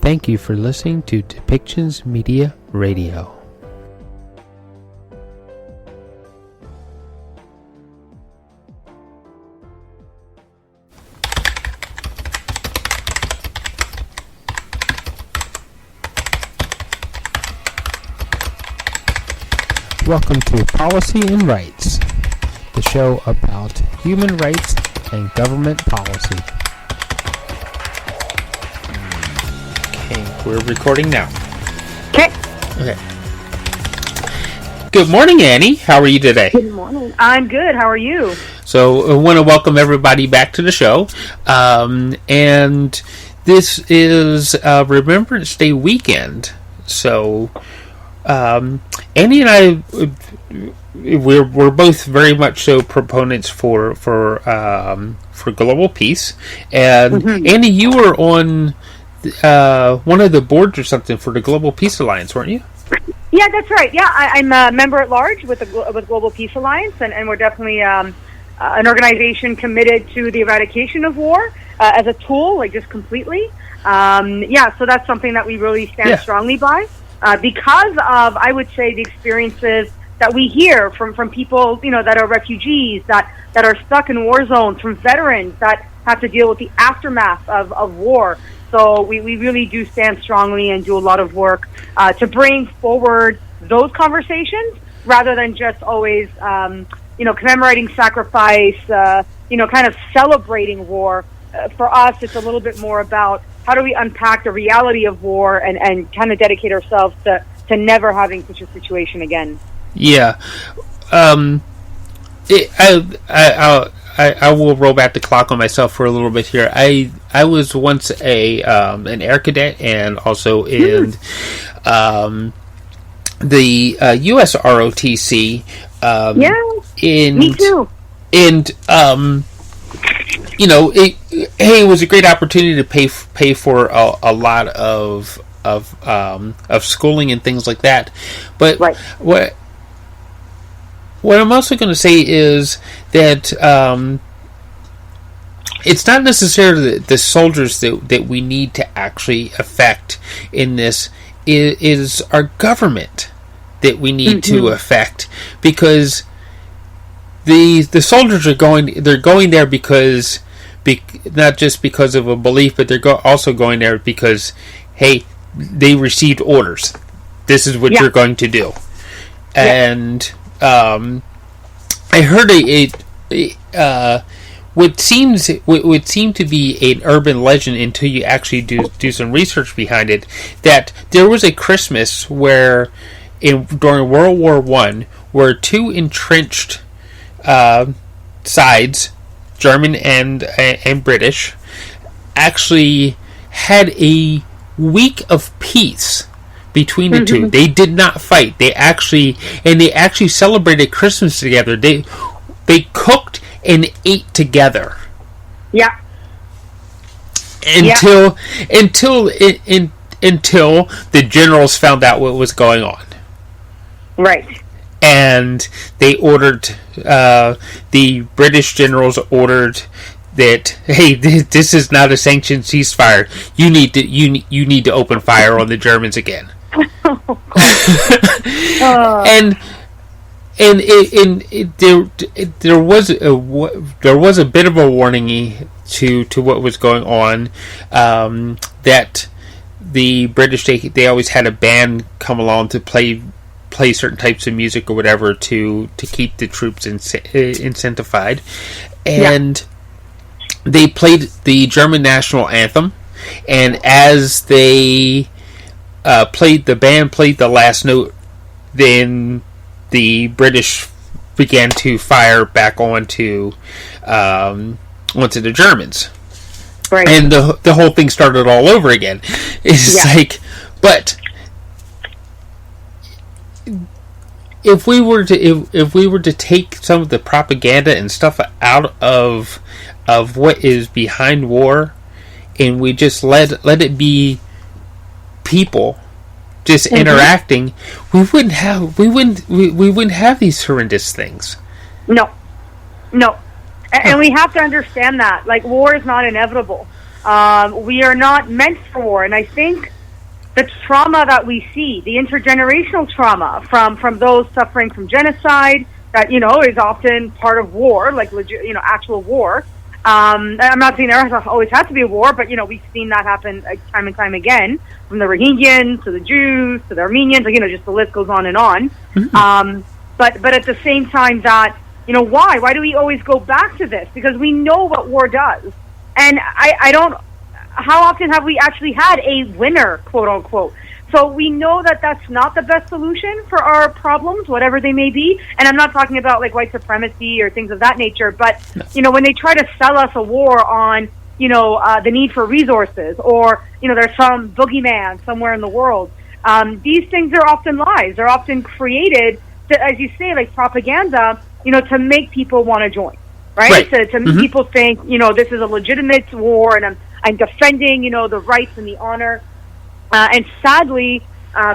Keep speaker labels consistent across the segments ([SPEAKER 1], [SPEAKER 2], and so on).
[SPEAKER 1] Thank you for listening to Depictions Media Radio. Welcome to Policy and Rights, the show about human rights and government policy. Okay, we're recording now.
[SPEAKER 2] Okay.
[SPEAKER 1] Good morning, Annie. How are you today?
[SPEAKER 2] Good morning. I'm good. How are you?
[SPEAKER 1] So, I want to welcome everybody back to the show. And this is Remembrance Day weekend. So, Annie and I, we're both very much so proponents for global peace. And Annie, you were on one of the boards or something for the Global Peace Alliance, weren't you?
[SPEAKER 2] Yeah, that's right. Yeah, I'm a member at large with Global Peace Alliance, and we're definitely an organization committed to the eradication of war as a tool, like just completely. So that's something that we really stand strongly by. Because of, I would say, the experiences that we hear from people, that are refugees, that are stuck in war zones, from veterans that have to deal with the aftermath of war. So we really do stand strongly and do a lot of work to bring forward those conversations rather than just always, commemorating sacrifice, kind of celebrating war. For us, it's a little bit more about how do we unpack the reality of war and kind of dedicate ourselves to never having such a situation again. Yeah.
[SPEAKER 1] I will roll back the clock on myself for a little bit here. I was once an air cadet and also in the U.S. ROTC.
[SPEAKER 2] Me too.
[SPEAKER 1] And it was a great opportunity to pay for a lot of schooling and things like that. But what I'm also going to say is that it's not necessarily the soldiers that we need to actually affect in this. Is our government that we need to affect, because the soldiers are going there because not just because of a belief, but they're also going there because, hey, they received orders. This is what you're going to do. And I heard what seem to be an urban legend until you actually do some research behind it, that there was a Christmas where during World War I, where two entrenched sides, German and British, actually had a week of peace between the two. They did not fight. They actually celebrated Christmas together. They cooked and ate together.
[SPEAKER 2] Yeah.
[SPEAKER 1] Until the generals found out what was going on.
[SPEAKER 2] Right.
[SPEAKER 1] And they ordered, the British generals ordered that, hey, this is not a sanctioned ceasefire. You need to open fire on the Germans again. There was a bit of a warning to what was going on, that the British, they always had a band come along to play certain types of music or whatever to keep the troops incentivized, and they played the German national anthem, and as they the band played the last note, then the British began to fire back onto the Germans.
[SPEAKER 2] Right.
[SPEAKER 1] And the whole thing started all over again. It's but if we were to take some of the propaganda and stuff out of what is behind war, and we just let it be people just interacting, we wouldn't have these horrendous things.
[SPEAKER 2] No. And we have to understand that, like, war is not inevitable. We are not meant for war, and I think the trauma that we see, the intergenerational trauma from those suffering from genocide, that, is often part of war, like legit, actual war. I'm not saying there always has to be a war, but we've seen that happen time and time again, from the Rohingyans to the Jews to the Armenians. Just the list goes on and on. Mm-hmm. But at the same time, that why do we always go back to this? Because we know what war does, and I don't. How often have we actually had a winner, quote unquote? So we know that that's not the best solution for our problems, whatever they may be. And I'm not talking about like white supremacy or things of that nature, but when they try to sell us a war on the need for resources, or there's some boogeyman somewhere in the world, these things are often lies. They're often created to, as you say, like propaganda, to make people want to join, right? To make people think this is a legitimate war, and I'm defending the rights and the honor. And sadly,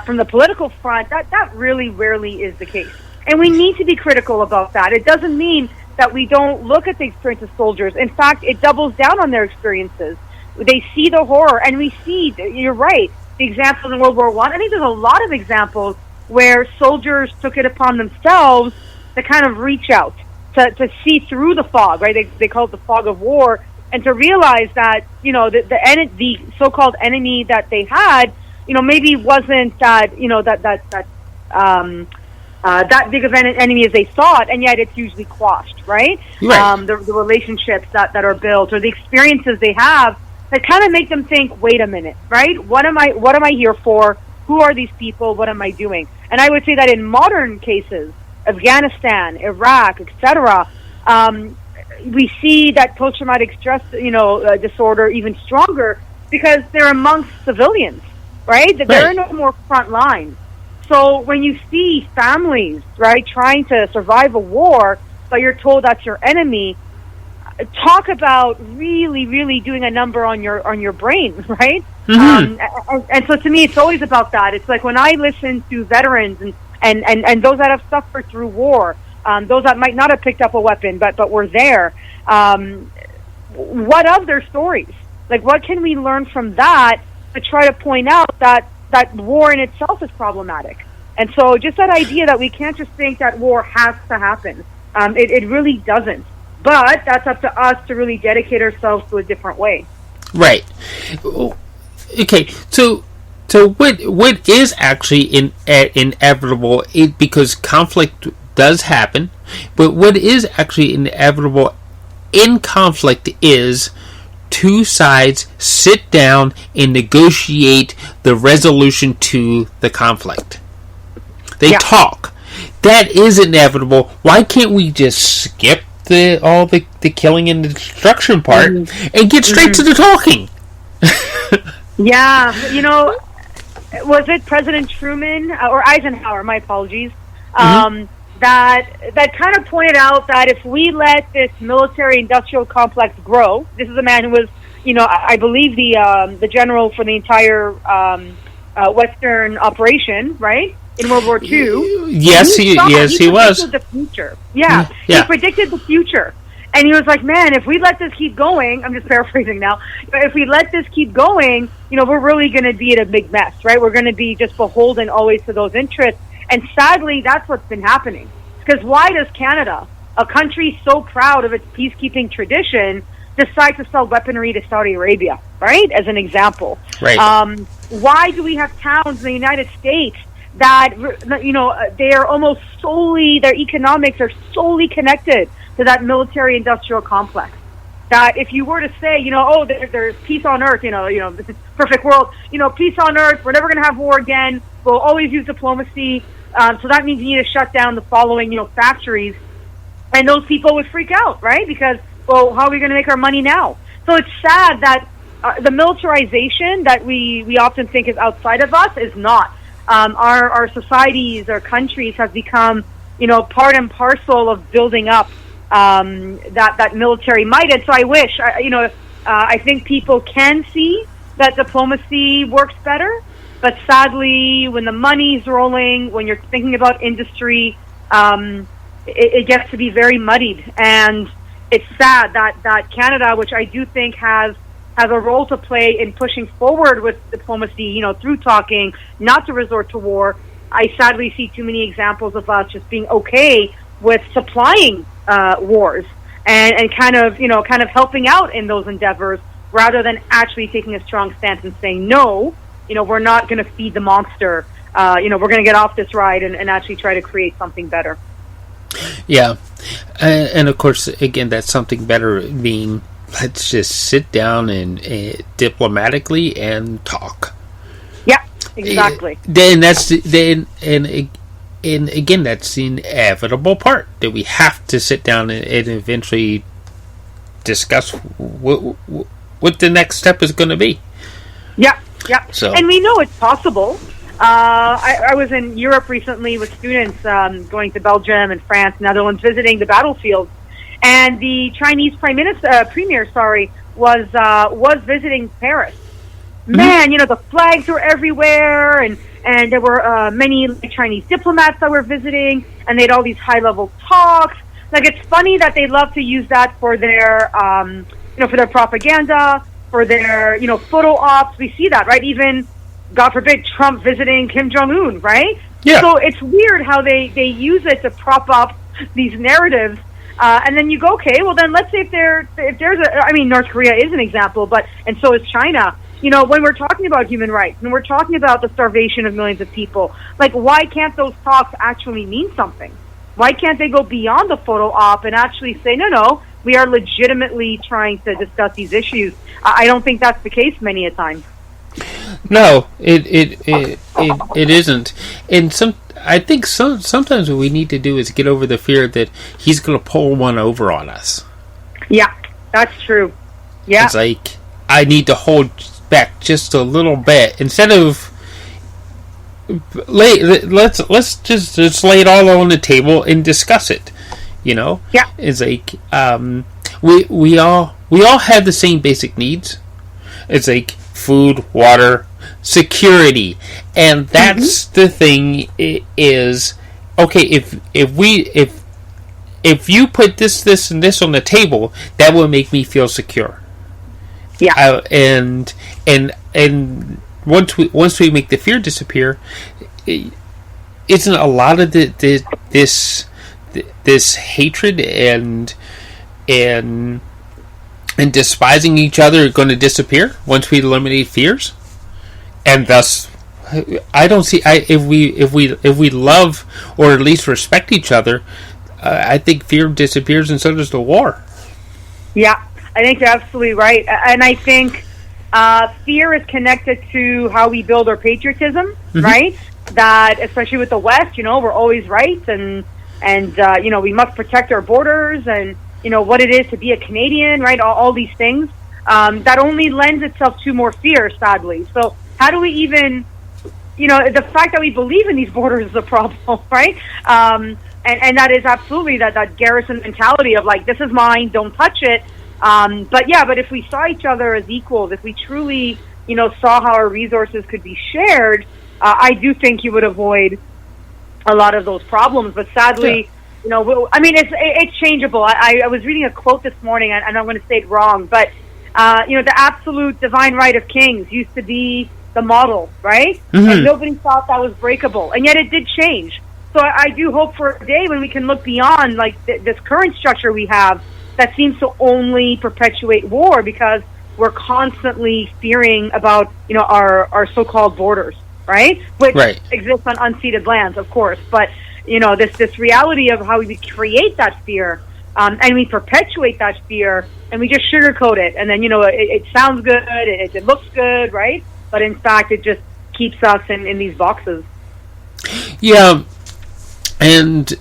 [SPEAKER 2] from the political front, that really rarely is the case. And we need to be critical about that. It doesn't mean that we don't look at the experience of soldiers. In fact, it doubles down on their experiences. They see the horror, and we see, you're right, the examples in World War I. I think there's a lot of examples where soldiers took it upon themselves to kind of reach out, to see through the fog, right? They call it the fog of war, and to realize that, the so-called enemy that they had, maybe wasn't that, that big of an enemy as they thought, and yet it's usually quashed, right? The relationships that are built, or the experiences they have, that kind of make them think, wait a minute, right? What am I here for? Who are these people? What am I doing? And I would say that in modern cases, Afghanistan, Iraq, etc., we see that post-traumatic stress, disorder even stronger, because they're amongst civilians, right? That they're no more front line. So when you see families, right, trying to survive a war, but you're told that's your enemy, talk about really, really doing a number on your brain, right? Mm-hmm. And so to me, it's always about that. It's like when I listen to veterans and those that have suffered through war, those that might not have picked up a weapon, but were there. What of their stories? Like, what can we learn from that to try to point out that war in itself is problematic? And so just that idea that we can't just think that war has to happen. It really doesn't. But that's up to us to really dedicate ourselves to a different way.
[SPEAKER 1] Right. Okay, so what is actually inevitable, because conflict does happen, but what is actually inevitable in conflict is two sides sit down and negotiate the resolution to the conflict. They talk. That is inevitable. Why can't we just skip all the killing and the destruction part and get straight to the talking?
[SPEAKER 2] Yeah, was it President Truman or Eisenhower? My apologies. That kind of pointed out that if we let this military-industrial complex grow, this is a man who was, I believe the general for the entire Western operation, right, in World War II.
[SPEAKER 1] Yes, he was.
[SPEAKER 2] The future. Yeah, he predicted the future. And he was like, man, if we let this keep going, I'm just paraphrasing now, if we let this keep going, we're really going to be in a big mess, right? We're going to be just beholden always to those interests. And sadly, that's what's been happening. Because why does Canada, a country so proud of its peacekeeping tradition, decide to sell weaponry to Saudi Arabia, right? As an example.
[SPEAKER 1] Right.
[SPEAKER 2] Why do we have towns in the United States that, they are almost solely, their economics are solely connected to that military-industrial complex? That if you were to say, there's peace on earth, perfect world, peace on earth, we're never going to have war again, we'll always use diplomacy, so that means you need to shut down the following, factories, and those people would freak out, right? Because, well, how are we going to make our money now? So it's sad that the militarization that we often think is outside of us is not. Our societies, our countries have become, part and parcel of building up that military might. And so I wish, I think people can see that diplomacy works better, but sadly, when the money's rolling, when you're thinking about industry, it gets to be very muddied. And it's sad that Canada, which I do think has has a role to play in pushing forward with diplomacy, through talking, not to resort to war. I sadly see too many examples of us just being okay with supplying wars and kind of helping out in those endeavors rather than actually taking a strong stance and saying, no, we're not going to feed the monster. We're going to get off this ride and actually try to create something better.
[SPEAKER 1] Yeah. And of course, again, that's something better being, let's just sit down and diplomatically and talk.
[SPEAKER 2] Yeah, exactly.
[SPEAKER 1] Then that's and again, that's the inevitable part that we have to sit down and eventually discuss what the next step is going to be.
[SPEAKER 2] Yeah, yeah.
[SPEAKER 1] So,
[SPEAKER 2] and we know it's possible. I was in Europe recently with students going to Belgium and France, Netherlands, visiting the battlefields, and the Chinese premier, was visiting Paris. Man, the flags were everywhere, and there were many Chinese diplomats that were visiting, and they had all these high-level talks. Like, it's funny that they love to use that for their, for their propaganda, for their, photo ops. We see that, right? Even, God forbid, Trump visiting Kim Jong-un, right?
[SPEAKER 1] Yeah.
[SPEAKER 2] So it's weird how they use it to prop up these narratives. And then you go, okay, well then let's say if there's North Korea is an example, and so is China. When we're talking about human rights, and we're talking about the starvation of millions of people, like, why can't those talks actually mean something? Why can't they go beyond the photo op and actually say, no, we are legitimately trying to discuss these issues? I don't think that's the case many a time.
[SPEAKER 1] No, it isn't. And I think sometimes what we need to do is get over the fear that he's going to pull one over on us.
[SPEAKER 2] Yeah, that's true. Yeah.
[SPEAKER 1] It's like, I need to hold back just a little bit instead of let's just lay it all on the table and discuss it.
[SPEAKER 2] Yeah.
[SPEAKER 1] It's like we all have the same basic needs. It's like food, water, security, and that's the thing. Is okay if you put this and this on the table, that will make me feel secure.
[SPEAKER 2] Yeah.
[SPEAKER 1] And once we make the fear disappear, isn't a lot of this hatred and despising each other going to disappear once we eliminate fears? And thus, I don't see if we love or at least respect each other, I think fear disappears and so does the war.
[SPEAKER 2] Yeah. I think you're absolutely right. And I think fear is connected to how we build our patriotism, right? That, especially with the West, we're always right. And we must protect our borders and, what it is to be a Canadian, right? All these things. That only lends itself to more fear, sadly. So how do we even, the fact that we believe in these borders is a problem, right? And that is absolutely that garrison mentality of like, this is mine, don't touch it. But if we saw each other as equals, if we truly, saw how our resources could be shared, I do think you would avoid a lot of those problems. But sadly, it's changeable. I was reading a quote this morning, and I'm going to say it wrong, but, the absolute divine right of kings used to be the model, right? And nobody thought that was breakable, and yet it did change. So I do hope for a day when we can look beyond, like, this current structure we have, that seems to only perpetuate war because we're constantly fearing about, our so-called borders, right? Which exists on unceded lands, of course. But, this reality of how we create that fear, and we perpetuate that fear, and we just sugarcoat it. And then, it sounds good, it looks good, right? But in fact, it just keeps us in these boxes.
[SPEAKER 1] Yeah, and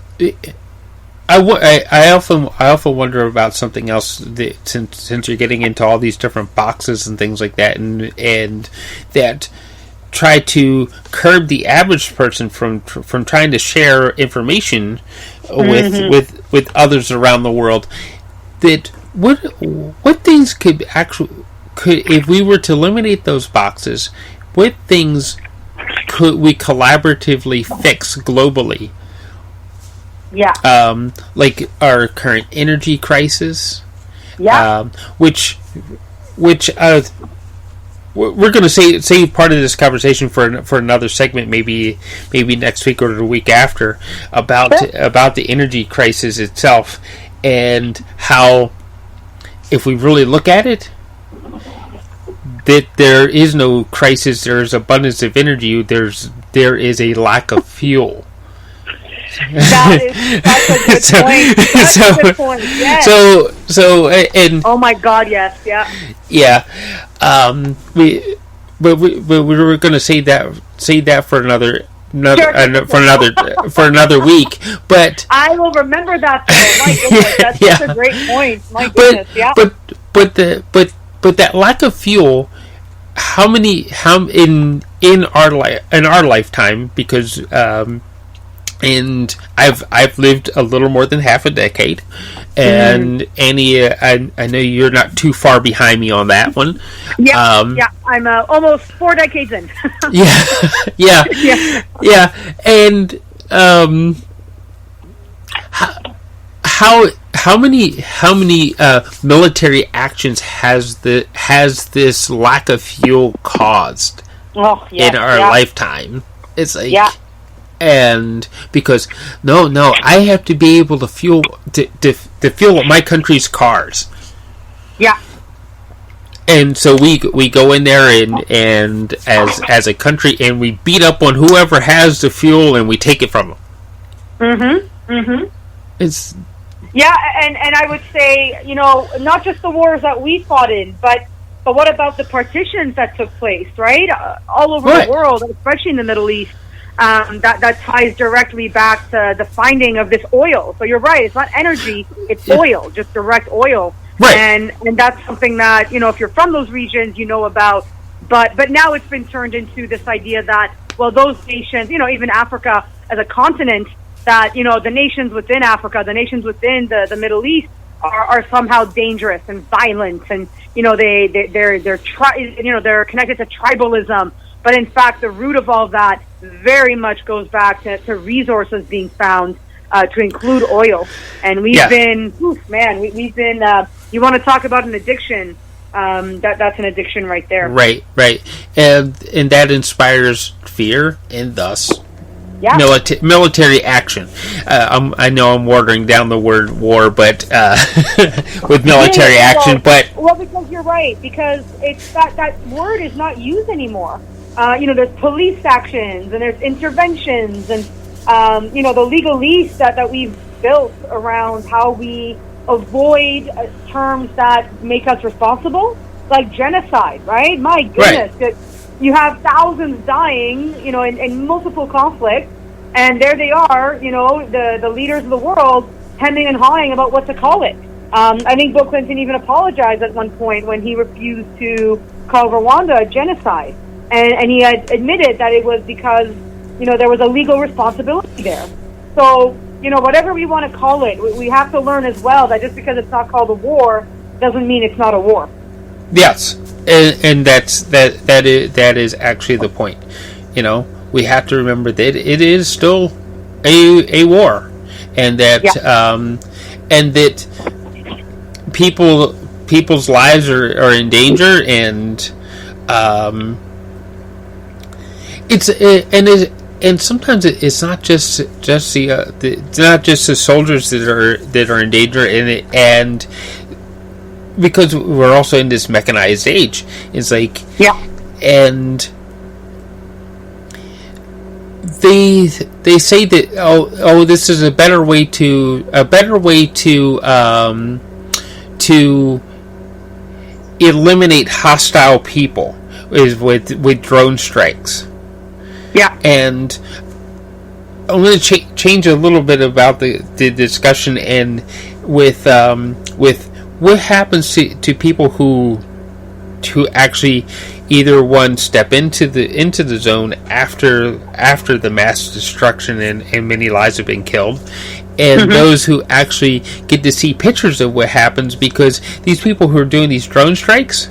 [SPEAKER 1] I often wonder about something else since you're getting into all these different boxes and things like that, and that try to curb the average person from trying to share information with others around the world. That what things could if we were to eliminate those boxes, what things could we collaboratively fix globally?
[SPEAKER 2] Yeah.
[SPEAKER 1] Like our current energy crisis.
[SPEAKER 2] Yeah.
[SPEAKER 1] Which which we're going to save part of this conversation for another segment, maybe next week or the week after, about the energy crisis itself, and how, if we really look at it, that there is no crisis. There is abundance of energy. There is a lack of fuel.
[SPEAKER 2] That's a good point. That's a good point. Yes.
[SPEAKER 1] And
[SPEAKER 2] oh my God, yes, yeah.
[SPEAKER 1] Yeah. We were going to say that for another week. But
[SPEAKER 2] I will remember that. Though. My goodness, that's such a great point. My goodness,
[SPEAKER 1] But that lack of fuel, how in our lifetime, because and I've lived a little more than half a decade, and Annie, I know you're not too far behind me on that one.
[SPEAKER 2] Yeah, I'm almost 4 decades in.
[SPEAKER 1] yeah, and how many military actions has this lack of fuel caused in our lifetime? It's like. Yeah. And because no, I have to be able to fuel my country's cars.
[SPEAKER 2] Yeah.
[SPEAKER 1] And so we go in there and as a country, and we beat up on whoever has the fuel, and we take it from them. It's
[SPEAKER 2] and I would say, not just the wars that we fought in, but what about the partitions that took place, right? All over the world, especially in the Middle East. That ties directly back to the finding of this oil. So you're right; it's not energy; it's oil, just direct oil.
[SPEAKER 1] Right.
[SPEAKER 2] And that's something that if you're from those regions, you know about. But now it's been turned into this idea that those nations, even Africa as a continent, that the nations within Africa, the nations within the Middle East are somehow dangerous and violent, and they're connected to tribalism. But in fact, the root of all that very much goes back to resources being found, to include oil. And we've been, we've been. You want to talk about an addiction? That's an addiction right there.
[SPEAKER 1] Right, and that inspires fear, and thus military action. I know I'm watering down the word war, but with military action, but
[SPEAKER 2] because you're right, because it's that word is not used anymore. There's police actions and there's interventions and, the legalese that we've built around how we avoid terms that make us responsible, like genocide, right? My goodness, you have thousands dying, in multiple conflicts, and there they are, the leaders of the world hemming and hawing about what to call it. I think Bill Clinton even apologized at one point when he refused to call Rwanda a genocide. And he had admitted that it was because, there was a legal responsibility there. So, whatever we want to call it, we have to learn as well that just because it's not called a war doesn't mean it's not a war.
[SPEAKER 1] Yes, and that is actually the point. We have to remember that it is still a war, and that people's lives are in danger, and and sometimes it's not just the soldiers that are in danger, and because we're also in this mechanized age, it's like and they say that this is a better way to eliminate hostile people is with drone strikes.
[SPEAKER 2] Yeah,
[SPEAKER 1] and I'm going to change a little bit about the discussion, and with what happens to people who actually either one step into the zone after the mass destruction and many lives have been killed, and those who actually get to see pictures of what happens, because these people who are doing these drone strikes,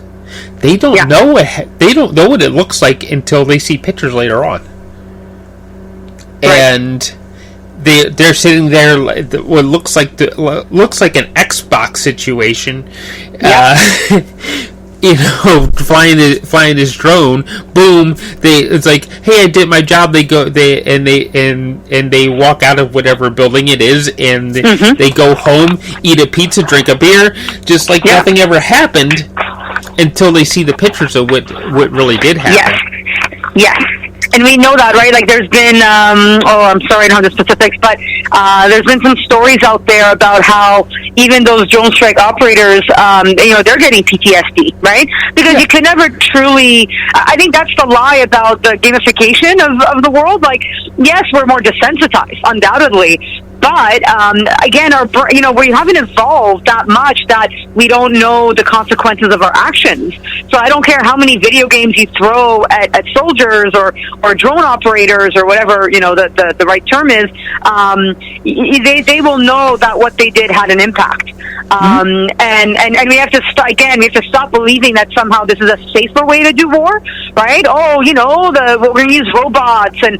[SPEAKER 1] they don't know what it looks like until they see pictures later on. And they're sitting there, what looks like an Xbox situation, flying his drone. Boom! It's like, hey, I did my job. They walk out of whatever building it is, and they go home, eat a pizza, drink a beer, just like nothing ever happened, until they see the pictures of what really did happen.
[SPEAKER 2] Yes. And we know that, right? Like, there's been, I'm sorry, I don't have the specifics, but there's been some stories out there about how even those drone strike operators, they're getting PTSD, right? Because you can never truly, I think that's the lie about the gamification of the world. Like, yes, we're more desensitized, undoubtedly. But, again, we haven't evolved that much that we don't know the consequences of our actions. So I don't care how many video games you throw at soldiers or drone operators or whatever, the right term is, they will know that what they did had an impact. And we have to stop believing that somehow this is a safer way to do war, right? Oh, we're going to use robots and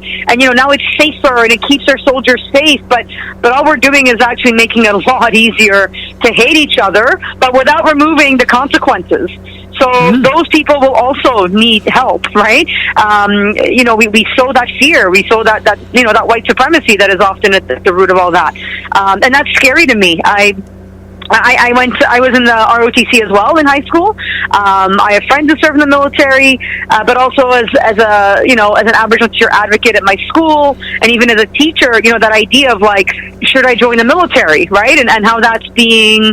[SPEAKER 2] now it's safer and it keeps our soldiers safe, but all we're doing is actually making it a lot easier to hate each other, but without removing the consequences. So those people will also need help, right? We sow that fear, we sow that white supremacy that is often at the root of all that, and that's scary to me. I was in the ROTC as well in high school. I have friends who serve in the military, but also as an Aboriginal teacher advocate at my school, and even as a teacher, that idea of like, should I join the military, right? And how that's being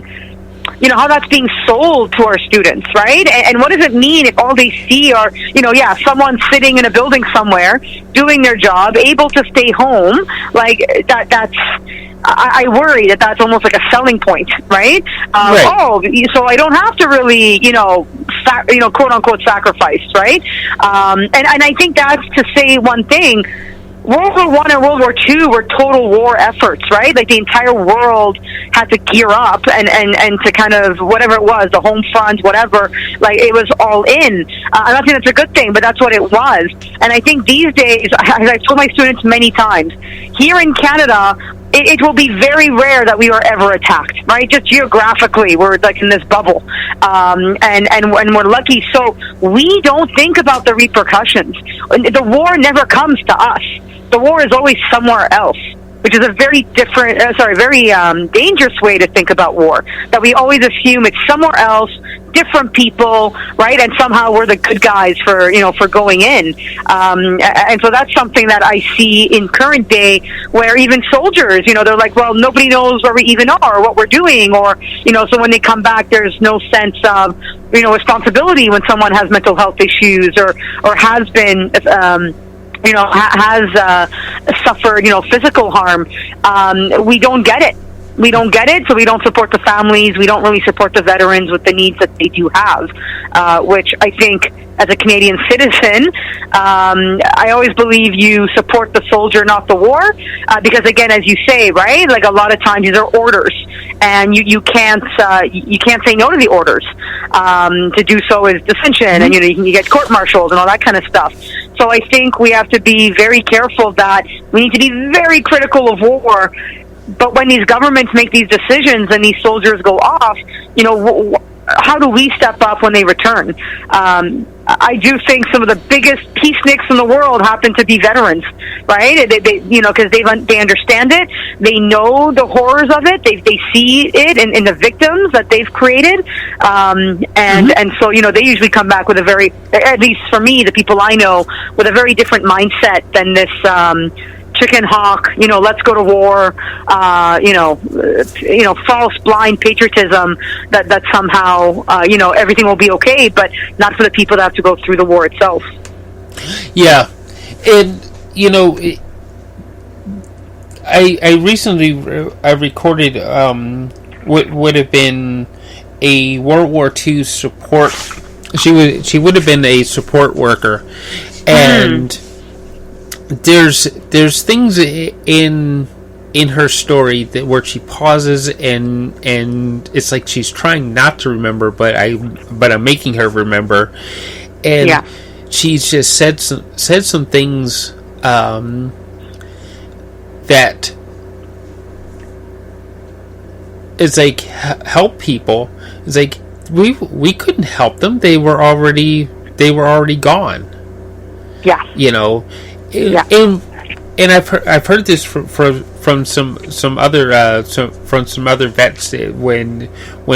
[SPEAKER 2] sold to our students, right? And what does it mean if all they see are, someone sitting in a building somewhere, doing their job, able to stay home, like I worry that that's almost like a selling point, right?
[SPEAKER 1] Right.
[SPEAKER 2] Oh, so I don't have to really, quote unquote sacrifice, right? And I think that's to say one thing. World War I and World War II were total war efforts, right? Like the entire world had to gear up and to kind of whatever it was, the home front, whatever, like it was all in. I'm not saying that's a good thing, but that's what it was. And I think these days, as I've told my students many times, here in Canada, it will be very rare that we are ever attacked, right? Just geographically, we're like in this bubble, and we're lucky. So we don't think about the repercussions. The war never comes to us. The war is always somewhere else, which is a very different, very dangerous way to think about war. That we always assume it's somewhere else, different people, right? And somehow we're the good guys for going in. And so that's something that I see in current day, where even soldiers, they're like, well, nobody knows where we even are, or what we're doing, or so when they come back, there's no sense of responsibility when someone has mental health issues or has been. Has suffered, physical harm. We don't get it. We don't get it, so we don't support the families. We don't really support the veterans with the needs that they do have, which I think, as a Canadian citizen, I always believe you support the soldier, not the war, because again, as you say, right, like a lot of times these are orders, and you can't say no to the orders. To do so is dissension, and you get court-martialed and all that kind of stuff. So I think we have to be very careful that we need to be very critical of war. But when these governments make these decisions and these soldiers go off, how do we step up when they return? I do think some of the biggest peaceniks in the world happen to be veterans, right? They because they understand it, they know the horrors of it, they see it in the victims that they've created, and so they usually come back with a very, at least for me, the people I know, with a very different mindset than this. Chicken hawk, let's go to war, false blind patriotism that somehow, everything will be okay, but not for the people that have to go through the war itself.
[SPEAKER 1] Yeah. And, I recently recorded what would have been a World War II support. She would have been a support worker, and there's things in her story that where she pauses and it's like she's trying not to remember, but I'm making her remember, and she's just said some things that is like help people. It's like we couldn't help them. They were already gone.
[SPEAKER 2] Yeah.
[SPEAKER 1] You know,
[SPEAKER 2] Yeah.
[SPEAKER 1] and I've heard this from some other vets that when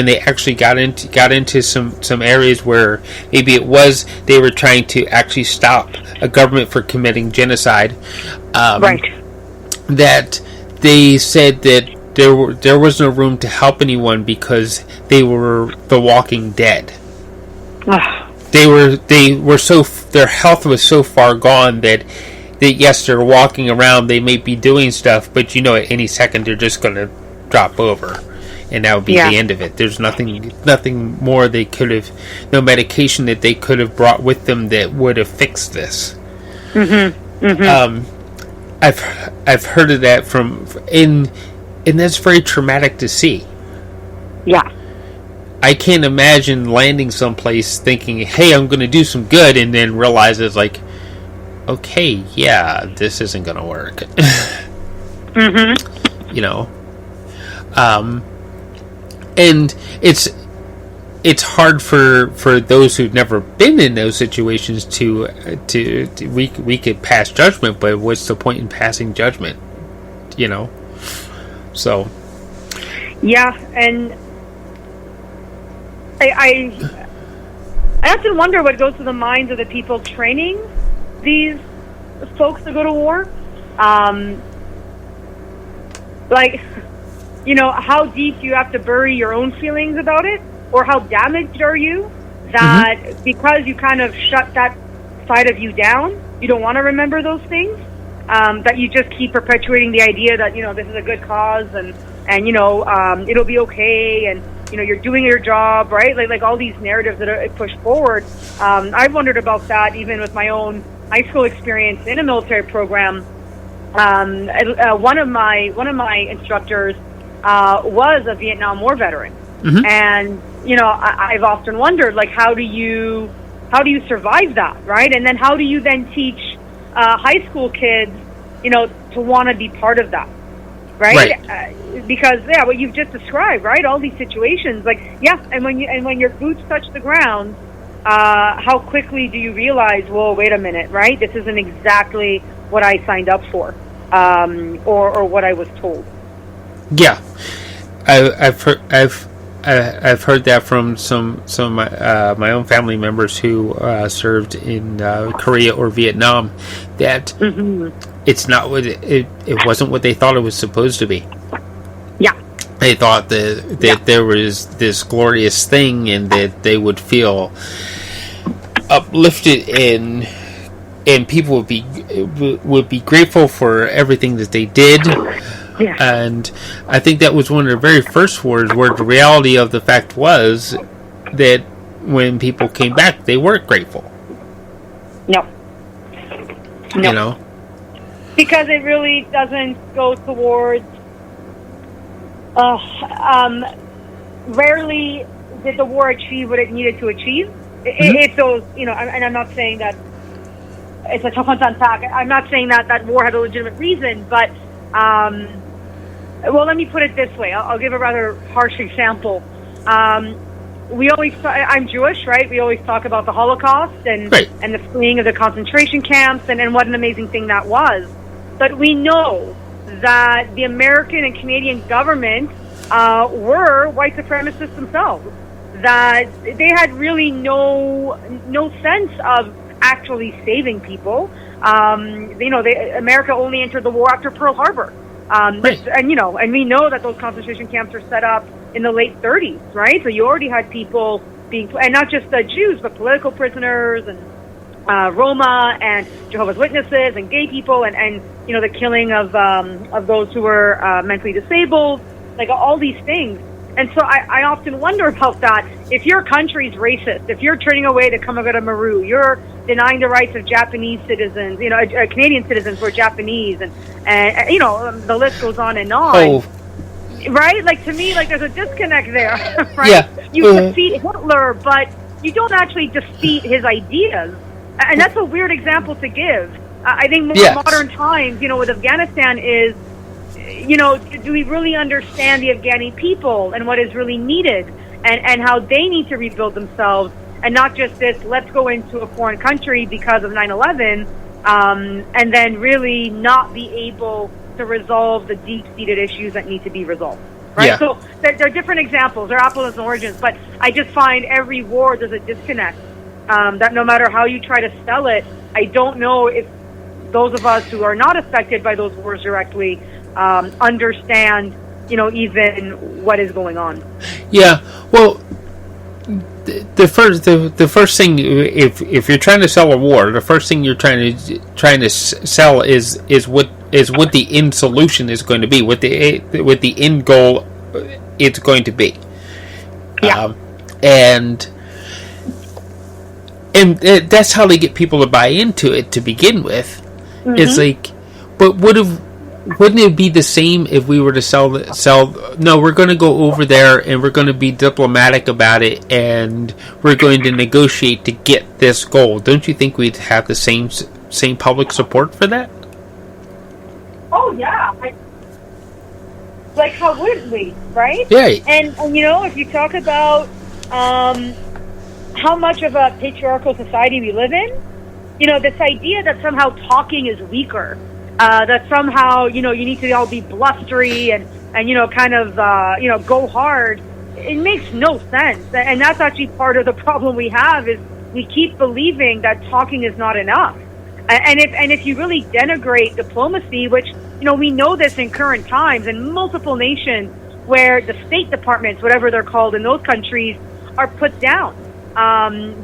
[SPEAKER 1] they actually got into some areas where maybe it was they were trying to actually stop a government for committing genocide.
[SPEAKER 2] Right.
[SPEAKER 1] That they said that there was no room to help anyone because they were the Walking Dead. They were so, their health was so far gone that yes, they're walking around, they may be doing stuff, but at any second they're just going to drop over, and that would be the end of it. There's nothing more they could have, no medication that they could have brought with them that would have fixed this.
[SPEAKER 2] Mm-hmm. Mm-hmm.
[SPEAKER 1] I've heard of that and that's very traumatic to see.
[SPEAKER 2] Yeah.
[SPEAKER 1] I can't imagine landing someplace thinking, hey, I'm going to do some good, and then realize it's like, okay, yeah, this isn't going to work.
[SPEAKER 2] Mm-hmm.
[SPEAKER 1] And it's hard for those who've never been in those situations to we could pass judgment, but what's the point in passing judgment? So.
[SPEAKER 2] Yeah, and I often wonder what goes through the minds of the people training these folks to go to war. How deep do you have to bury your own feelings about it? Or how damaged are you that because you kind of shut that side of you down, you don't want to remember those things, that you just keep perpetuating the idea that, this is a good cause and it'll be okay, and you're doing your job, right? Like all these narratives that are pushed forward. I've wondered about that even with my own high school experience in a military program. One of my instructors was a Vietnam War veteran, and I've often wondered, like, how do you survive that, right? And then how do you then teach high school kids, to want to be part of that? Right? Because what you've just described, right? All these situations, and when your boots touch the ground, how quickly do you realize, whoa, wait a minute, right? This isn't exactly what I signed up for, or what I was told.
[SPEAKER 1] Yeah, I've heard that from some my own family members who served in Korea or Vietnam, that it's not what it wasn't what they thought it was supposed to be.
[SPEAKER 2] Yeah,
[SPEAKER 1] they thought that there was this glorious thing, and that they would feel uplifted, and people would be grateful for everything that they did.
[SPEAKER 2] Yeah.
[SPEAKER 1] And I think that was one of the very first wars where the reality of the fact was that when people came back, they weren't grateful.
[SPEAKER 2] No. Because it really doesn't go towards... rarely did the war achieve what it needed to achieve. It's those, and I'm not saying that it's a tough one to unpack. I'm not saying that war had a legitimate reason, but... well, let me put it this way. I'll give a rather harsh example. I'm Jewish, right? We always talk about the Holocaust and the fleeing of the concentration camps and what an amazing thing that was. But we know that the American and Canadian government were white supremacists themselves. That they had really no sense of actually saving people. America only entered the war after Pearl Harbor. And we know that those concentration camps were set up in the late 30s, right? So you already had people being, and not just the Jews, but political prisoners and Roma and Jehovah's Witnesses and gay people, and the killing of those who were mentally disabled, like all these things. And so I often wonder about that. If your country's racist, if you're turning away the Kamagata Maru, you're denying the rights of Japanese citizens, Canadian citizens who are Japanese, and the list goes on and on.
[SPEAKER 1] Oh.
[SPEAKER 2] Right? Like, to me, there's a disconnect there, right?
[SPEAKER 1] Yeah.
[SPEAKER 2] You defeat Hitler, but you don't actually defeat his ideas. And that's a weird example to give. I think more modern times, with Afghanistan is, do we really understand the Afghani people and what is really needed? and how they need to rebuild themselves, and not just this, let's go into a foreign country because of 9/11, and then really not be able to resolve the deep-seated issues that need to be resolved. Right?
[SPEAKER 1] Yeah.
[SPEAKER 2] So there are different examples. They're apples and oranges, but I just find every war there's a disconnect. That no matter how you try to sell it, I don't know if those of us who are not affected by those wars directly understand, even what is going on.
[SPEAKER 1] Yeah. Well, the first thing, if you're trying to sell a war, the first thing you're trying to sell is what the end solution is going to be, what the end goal it's going to be.
[SPEAKER 2] Yeah.
[SPEAKER 1] And that's how they get people to buy into it to begin with. Mm-hmm. It's like, but wouldn't it be the same if we were to sell? No, we're going to go over there and we're going to be diplomatic about it, and we're going to negotiate to get this goal. Don't you think we'd have the same public support for that?
[SPEAKER 2] Oh yeah, like how wouldn't we, right?
[SPEAKER 1] Right.
[SPEAKER 2] And if you talk about how much of a patriarchal society we live in, this idea that somehow talking is weaker, that somehow you need to all be blustery and kind of go hard, it makes no sense. And that's actually part of the problem we have, is we keep believing that talking is not enough. And if you really denigrate diplomacy, which we know this in current times in multiple nations, where the State Departments, whatever they're called in those countries, are put down.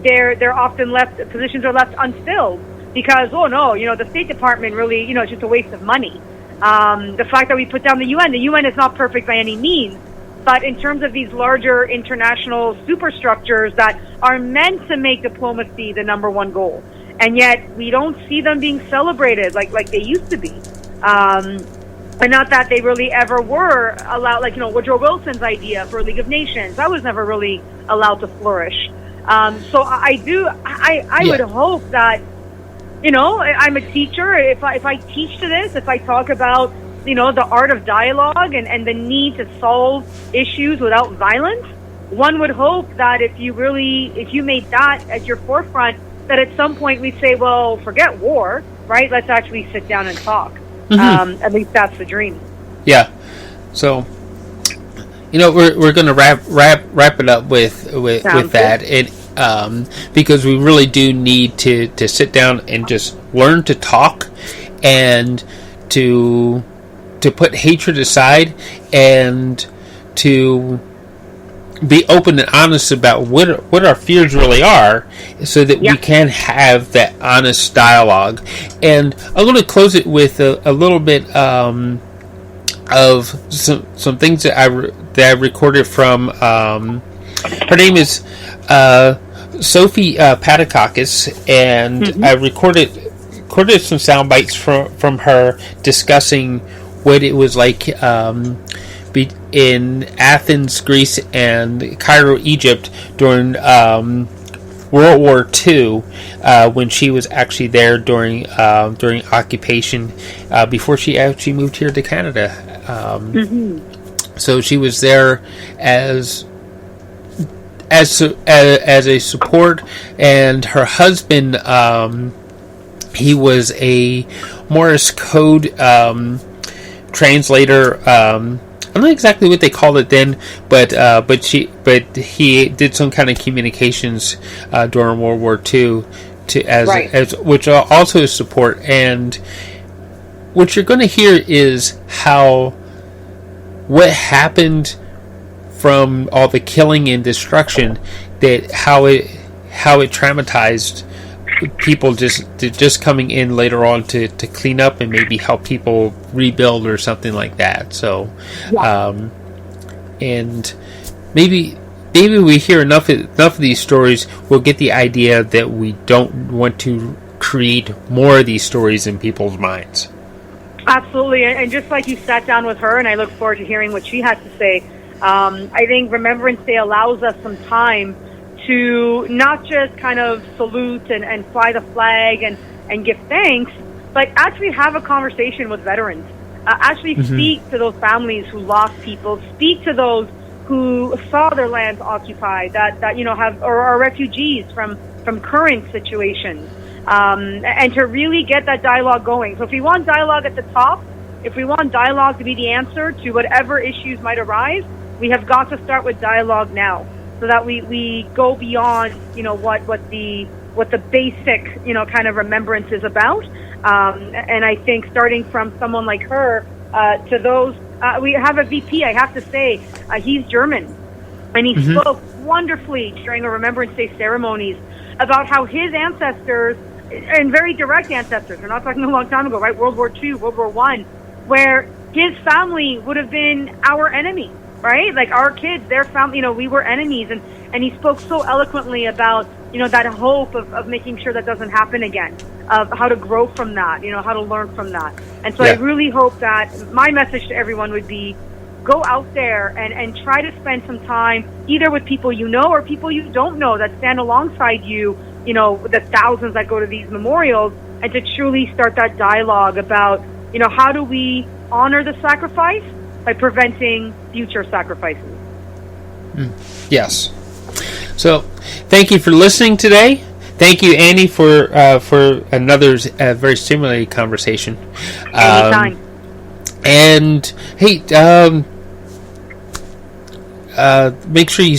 [SPEAKER 2] They're often positions are left unfilled because the State Department really it's just a waste of money. The fact that we put down the UN is not perfect by any means, but in terms of these larger international superstructures that are meant to make diplomacy the number one goal. And yet we don't see them being celebrated like they used to be. And not that they really ever were allowed, Woodrow Wilson's idea for a League of Nations, that was never really allowed to flourish. So I would hope that, I'm a teacher. If I teach to this, if I talk about, the art of dialogue and the need to solve issues without violence, one would hope that if you made that at your forefront, that at some point we'd say, well, forget war, right? Let's actually sit down and talk. Mm-hmm. At least that's the dream.
[SPEAKER 1] Yeah. So, we're going to wrap it up with that. Because we really do need to sit down and just learn to talk and to put hatred aside and to be open and honest about what our fears really are, so that we can have that honest dialogue. And I'm going to close it with a little bit of some things that I recorded from. Her name is Sophie Patakakis, and I recorded some sound bites from her discussing what it was like in Athens, Greece, and Cairo, Egypt during World War II, when she was actually there during occupation, before she actually moved here to Canada. So she was there as a support, and her husband, he was a Morse code translator. I don't know exactly what they called it then, but he did some kind of communications during World War II as which also is support. And what you're going to hear is what happened from all the killing and destruction, that how it traumatized people just coming in later on to clean up and maybe help people rebuild or something like that. So, and maybe we hear enough of these stories, we'll get the idea that we don't want to create more of these stories in people's minds.
[SPEAKER 2] Absolutely, and just like you sat down with her, and I look forward to hearing what she has to say. I think Remembrance Day allows us some time to not just kind of salute and fly the flag and give thanks, but actually have a conversation with veterans. Actually speak to those families who lost people, speak to those who saw their lands occupied, that have or are refugees from current situations, and to really get that dialogue going. So if we want dialogue at the top, if we want dialogue to be the answer to whatever issues might arise, we have got to start with dialogue now, so that we go beyond what the basic kind of remembrance is about. And I think starting from someone like her to those, we have a VP. I have to say, he's German, and he spoke wonderfully during a Remembrance Day ceremonies about how his ancestors, and very direct ancestors, we're not talking a long time ago, right? World War II, World War I, where his family would have been our enemy, right? Like our kids, their family, we were enemies. And he spoke so eloquently about, that hope of making sure that doesn't happen again, of how to grow from that, how to learn from that. And so I really hope that my message to everyone would be, go out there and try to spend some time either with people you know or people you don't know that stand alongside you, the thousands that go to these memorials, and to truly start that dialogue about, how do we honor the sacrifice by preventing future sacrifices.
[SPEAKER 1] Yes. So thank you for listening today. Thank you, Annie, for another very stimulating conversation.
[SPEAKER 2] Anytime.
[SPEAKER 1] And hey, make sure you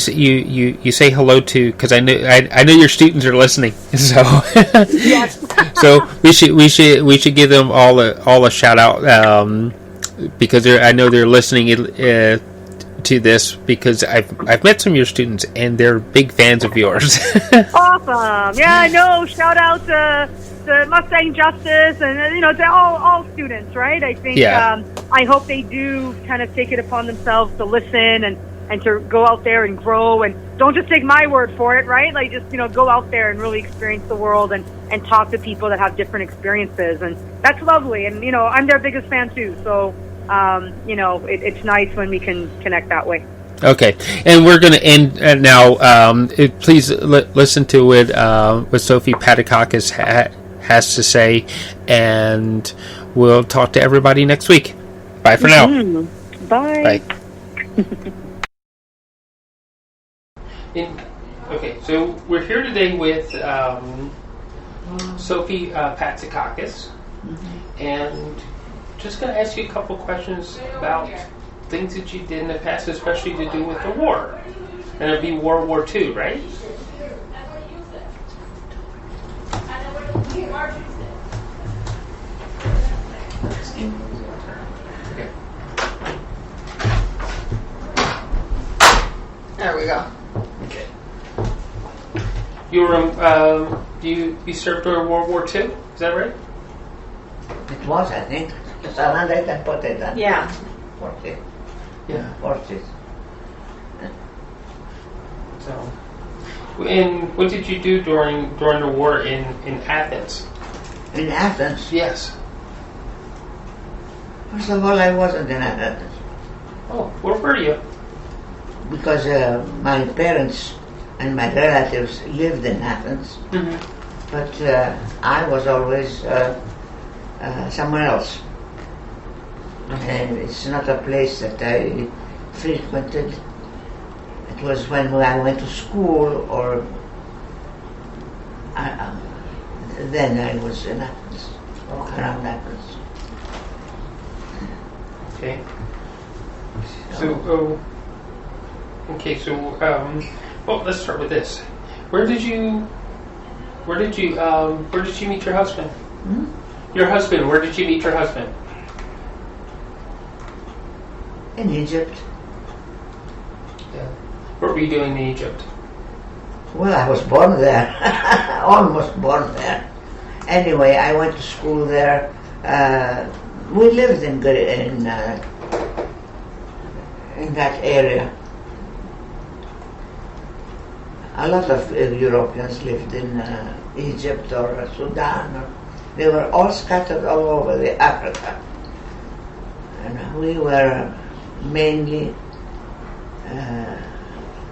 [SPEAKER 1] say hello to, because I know your students are listening. So
[SPEAKER 2] Yes.
[SPEAKER 1] So we should give them all a shout out, because I know they're listening to this, because I've met some of your students and they're big fans of yours.
[SPEAKER 2] Awesome. Yeah, I know. Shout out to Mustang Justice and to all students, right? I think I hope they do kind of take it upon themselves to listen and to go out there and grow, and don't just take my word for it, right? Like just go out there and really experience the world and talk to people that have different experiences, and that's lovely. And I'm their biggest fan too, so it's nice when we can connect that way.
[SPEAKER 1] Okay, and we're going to end now. Please listen to what Sophie Patakakis has to say, and we'll talk to everybody next week. Bye for now.
[SPEAKER 2] Bye.
[SPEAKER 1] Okay, so we're here today with Sophie Patakakis, and just going to ask you a couple questions about things that you did in the past, especially to do with the war. And it'd be World War II, right? Okay.
[SPEAKER 3] There we go.
[SPEAKER 1] Okay. You were you served during World War II? Is that right?
[SPEAKER 3] It was, I think.
[SPEAKER 2] Yeah.
[SPEAKER 3] 40.
[SPEAKER 1] Yeah.
[SPEAKER 3] 40.
[SPEAKER 1] So, and what did you do during the war in Athens?
[SPEAKER 3] In Athens?
[SPEAKER 1] Yes.
[SPEAKER 3] First of all, I wasn't in Athens.
[SPEAKER 1] Oh, where were you?
[SPEAKER 3] Because my parents and my relatives lived in Athens.
[SPEAKER 1] Mm-hmm.
[SPEAKER 3] But I was always somewhere else. And it's not a place that I frequented. It was when I went to school, or then I was in Athens, around Athens.
[SPEAKER 1] Okay. So, well, let's start with this. Where did you meet your husband? Your husband. Where did you meet your husband?
[SPEAKER 3] In Egypt.
[SPEAKER 1] Yeah. What were you doing in Egypt?
[SPEAKER 3] Well, I was born there, almost born there. Anyway, I went to school there. We lived in that area. A lot of Europeans lived in Egypt or Sudan. They were all scattered all over Africa. And we were mainly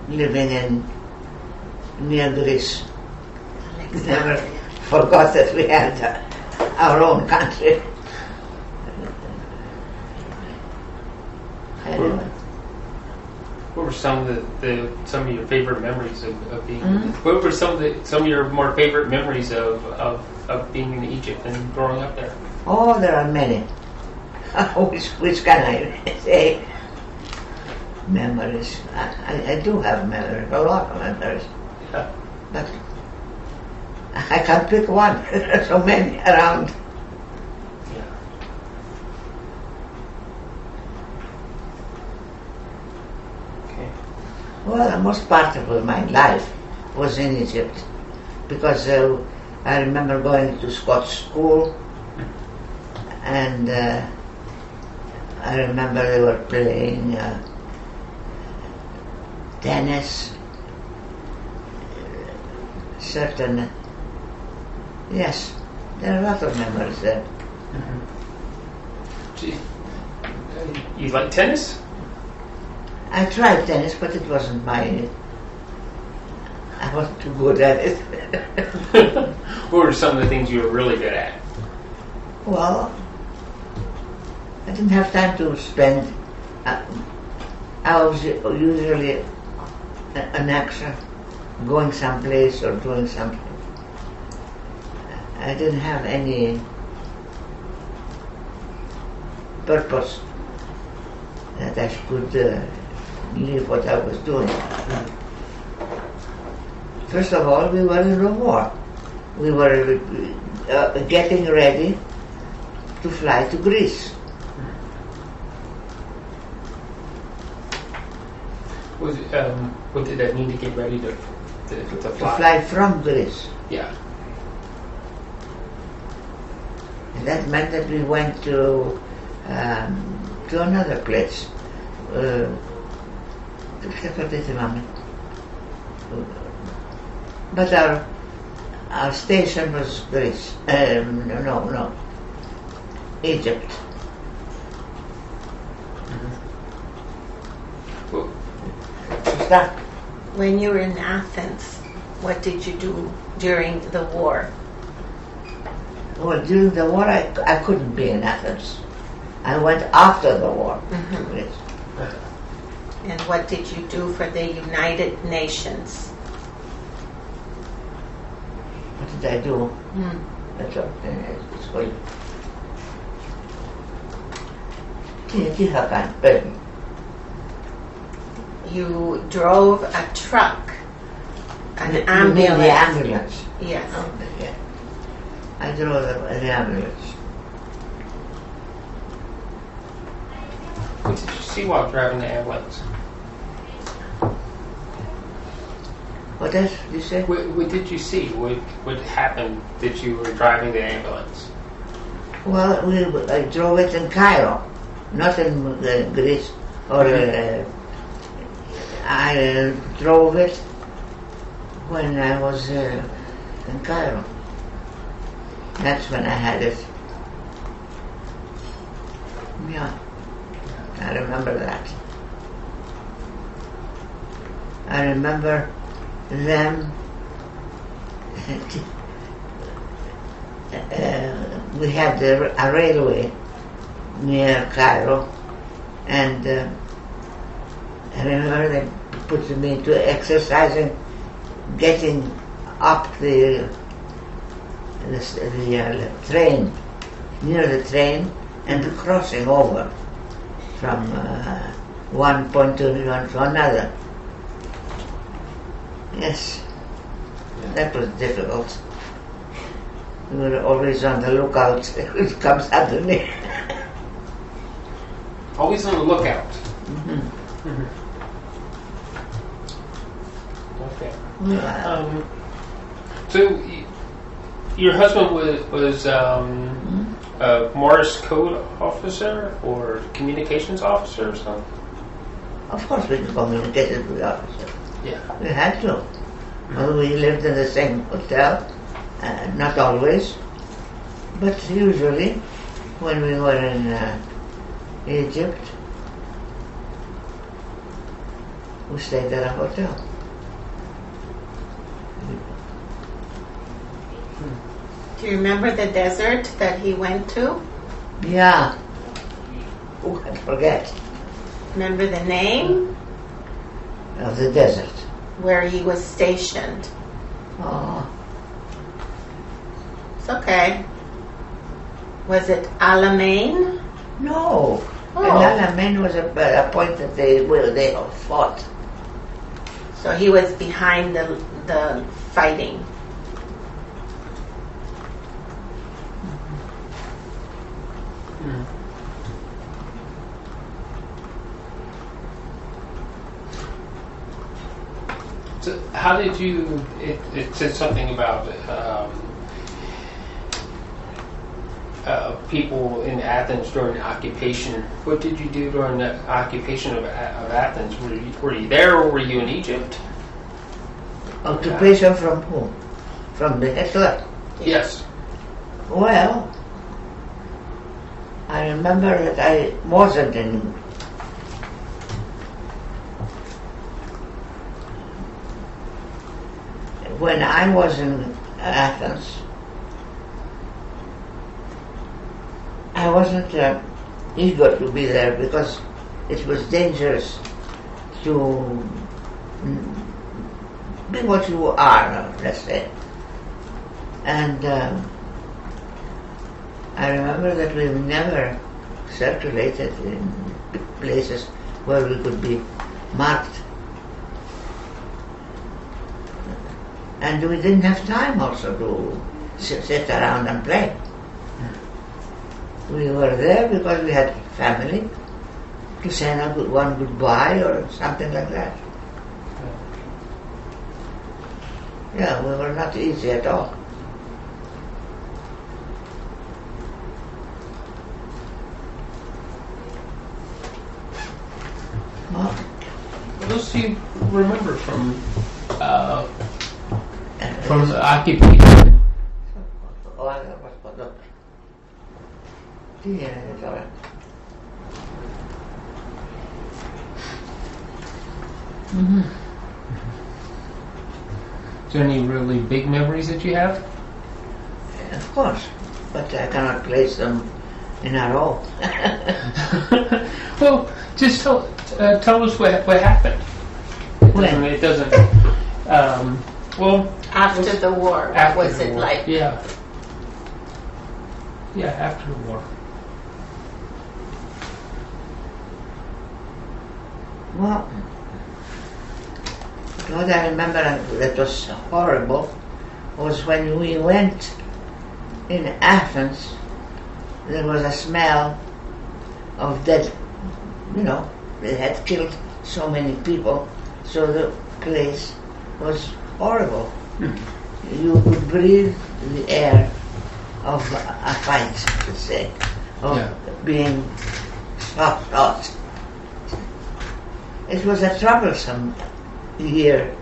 [SPEAKER 3] living near Greece. Never forgot that we had our own country. Anyway.
[SPEAKER 1] What were were some of some of your favorite memories of being?
[SPEAKER 3] Mhm.
[SPEAKER 1] What were some of your more favorite memories of being in Egypt and growing up there?
[SPEAKER 3] Oh, there are many. which can I say? Memories. I do have memories, a lot of memories.
[SPEAKER 1] Yeah.
[SPEAKER 3] But I can't pick one. There are so many around.
[SPEAKER 1] Yeah. Okay.
[SPEAKER 3] Well, the most part of my life was in Egypt because I remember going to Scotch school, and I remember they were playing tennis. Certain, yes, there are a lot of memories there.
[SPEAKER 1] Gee, you like tennis?
[SPEAKER 3] I tried tennis, but it wasn't I wasn't too good at it.
[SPEAKER 1] What were some of the things you were really good at?
[SPEAKER 3] Well, I didn't have time to spend. I was usually an extra, going someplace or doing something. I didn't have any purpose that I could leave what I was doing. First of all, we were in the war. We were getting ready to fly to Greece.
[SPEAKER 1] What did that mean to get ready to
[SPEAKER 3] To
[SPEAKER 1] fly?
[SPEAKER 3] fly from Greece.
[SPEAKER 1] Yeah.
[SPEAKER 3] And that meant that we went to another place. But our station was Greece. No, Egypt.
[SPEAKER 1] Well,
[SPEAKER 3] Is that?
[SPEAKER 4] When you were in Athens, what did you do during the war?
[SPEAKER 3] Well, during the war, I couldn't be in Athens. I went after the war to Greece.
[SPEAKER 4] And what did you do for the United Nations?
[SPEAKER 3] What did I do?
[SPEAKER 4] Hmm.
[SPEAKER 3] That's okay. It's good.
[SPEAKER 4] You drove a truck, an
[SPEAKER 3] You mean
[SPEAKER 4] ambulance.
[SPEAKER 3] the ambulance.
[SPEAKER 4] Yes.
[SPEAKER 3] Yeah. I drove the ambulance.
[SPEAKER 1] what did you see while driving the ambulance?
[SPEAKER 3] What else did you say?
[SPEAKER 1] What did you see? What happened that you were driving the ambulance?
[SPEAKER 3] Well, I drove it in Cairo, not in Greece. Or I drove it when I was in Cairo. That's when I had it. Yeah, I remember that. I remember them. We had a railway near Cairo, and I remember they put me to exercising, getting up the train, near the train, and crossing over from one point to another. Yes, that was difficult. We were always on the lookout. It comes suddenly.
[SPEAKER 1] Always on the lookout. Okay.
[SPEAKER 3] Yeah.
[SPEAKER 1] So your husband was a Morse code officer or communications officer or something?
[SPEAKER 3] Of course we communicated with the officer.
[SPEAKER 1] Yeah.
[SPEAKER 3] We had to. Well, we lived in the same hotel, not always, but usually when we were in Egypt, we stayed at a hotel.
[SPEAKER 4] Do you remember the desert that he went to?
[SPEAKER 3] Yeah. Who can forget?
[SPEAKER 4] Remember the name?
[SPEAKER 3] of the desert.
[SPEAKER 4] Where he was stationed.
[SPEAKER 3] Oh,
[SPEAKER 4] It's okay. Was it Alamein?
[SPEAKER 3] no.
[SPEAKER 4] Oh.
[SPEAKER 3] And Alamein was a point that they fought.
[SPEAKER 4] So he was behind the fighting.
[SPEAKER 1] So how did you? It said something about people in Athens during the occupation. What did you do during the occupation of Athens? Were you there, or were you in Egypt?
[SPEAKER 3] Occupation from whom? From the Hitler?
[SPEAKER 1] Yes.
[SPEAKER 3] Well, I remember that I wasn't in. When I was in Athens, I wasn't eager to be there because it was dangerous to be what you are, let's say. And I remember that we never circulated in places where we could be marked. And we didn't have time also to sit around and play. We were there because we had family to say one goodbye or something like that. Yeah, we were not easy at all.
[SPEAKER 1] What else do you remember from the occupation?
[SPEAKER 3] Yeah, it's all right.
[SPEAKER 1] Is there any really big memories that you have?
[SPEAKER 3] Of course, but I cannot place them in a row.
[SPEAKER 1] Well, just tell us what happened.
[SPEAKER 3] When?
[SPEAKER 1] It doesn't. Well,
[SPEAKER 4] After the war, what
[SPEAKER 1] after
[SPEAKER 4] was
[SPEAKER 1] the
[SPEAKER 4] it
[SPEAKER 1] war.
[SPEAKER 4] like?
[SPEAKER 1] Yeah. Yeah, after the war.
[SPEAKER 3] Well, what I remember that was horrible was when we went in Athens, there was a smell of dead, they had killed so many people, so the place was horrible. You could breathe the air of a fight, let's say, of being shot. It was a troublesome year.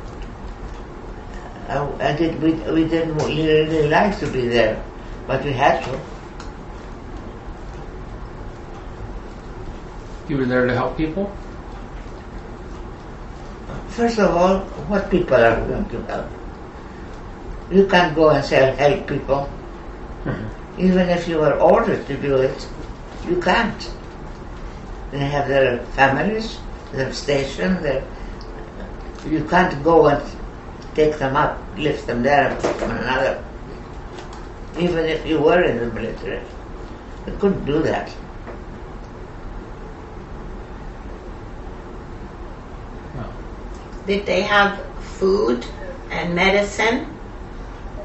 [SPEAKER 3] We didn't really like to be there, but we had to.
[SPEAKER 1] You were there to help people?
[SPEAKER 3] First of all, what people are going to help? You can't go and say help people. Even if you were ordered to do it, you can't. They have their families, their station, you can't go and take them up, lift them there and put them in another. Even if you were in the military, you couldn't do that.
[SPEAKER 4] Did they have food and medicine?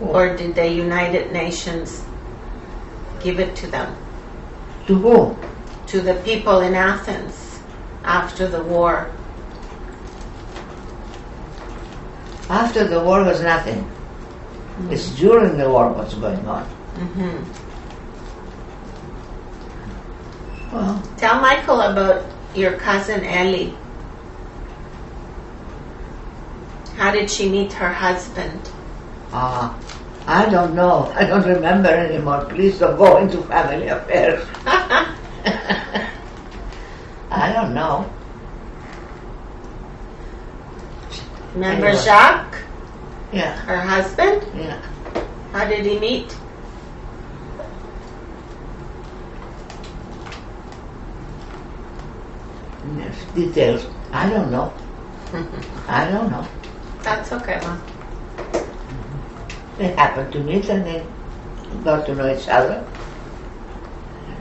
[SPEAKER 4] Or did the United Nations give it to them?
[SPEAKER 3] To whom?
[SPEAKER 4] To the people in Athens after the war?
[SPEAKER 3] After the war was nothing. It's during the war what's going on. Well,
[SPEAKER 4] Tell Michael about your cousin Ellie. How did she meet her husband?
[SPEAKER 3] I don't know. I don't remember anymore. Please don't go into family affairs. I don't know.
[SPEAKER 4] Remember
[SPEAKER 3] Anyway.
[SPEAKER 4] Jacques,
[SPEAKER 3] Yeah,
[SPEAKER 4] her husband?
[SPEAKER 3] yeah.
[SPEAKER 4] How did he meet?
[SPEAKER 3] Yes, details. I don't know. I don't know.
[SPEAKER 4] That's okay, Mom.
[SPEAKER 3] They happened to meet and they got to know each other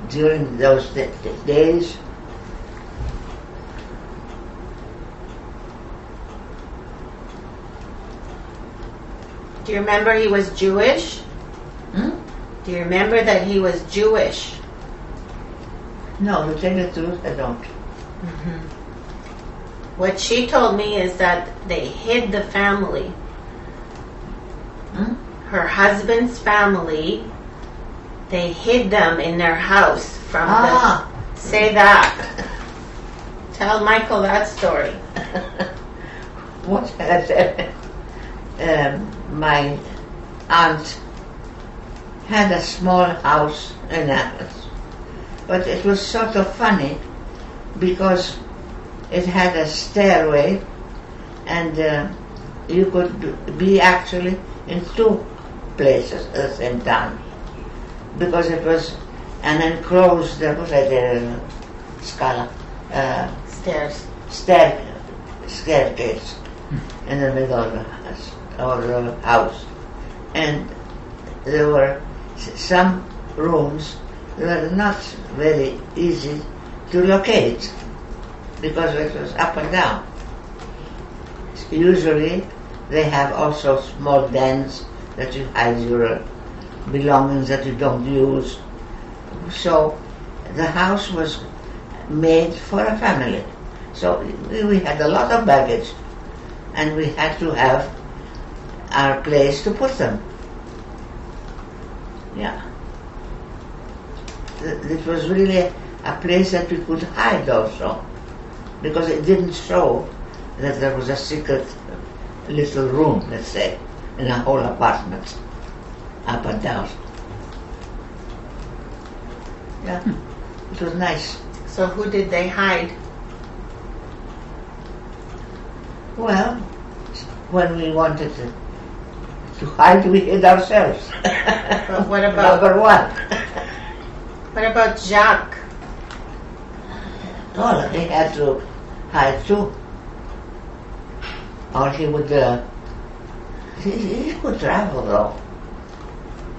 [SPEAKER 3] during those days.
[SPEAKER 4] Do you remember he was Jewish?
[SPEAKER 3] Hmm?
[SPEAKER 4] Do you remember that he was Jewish?
[SPEAKER 3] No, to tell the truth, I don't.
[SPEAKER 4] What she told me is that they hid the family.
[SPEAKER 3] Hmm?
[SPEAKER 4] Her husband's family, they hid them in their house from
[SPEAKER 3] Ah.
[SPEAKER 4] the... Say that. Tell Michael that story.
[SPEAKER 3] What I said? My aunt had a small house in Athens, but it was sort of funny because it had a stairway and you could be actually in two places at the same time because it was an enclosed
[SPEAKER 4] Stairs.
[SPEAKER 3] staircase in the middle of the house, and there were some rooms that were not very easy to locate because it was up and down. Usually they have also small dens that you hide your belongings that you don't use. So the house was made for a family. So we had a lot of baggage and we had to have our place to put them. Yeah. It was really a place that we could hide also because it didn't show that there was a secret little room, let's say, in a whole apartment, up and down. Yeah, it was nice.
[SPEAKER 4] So who did they hide?
[SPEAKER 3] Well, when we wanted to hide, we hid ourselves.
[SPEAKER 4] But what about
[SPEAKER 3] Number one.
[SPEAKER 4] what about Jacques?
[SPEAKER 3] Well, he had to hide too. Or he would, he could travel though.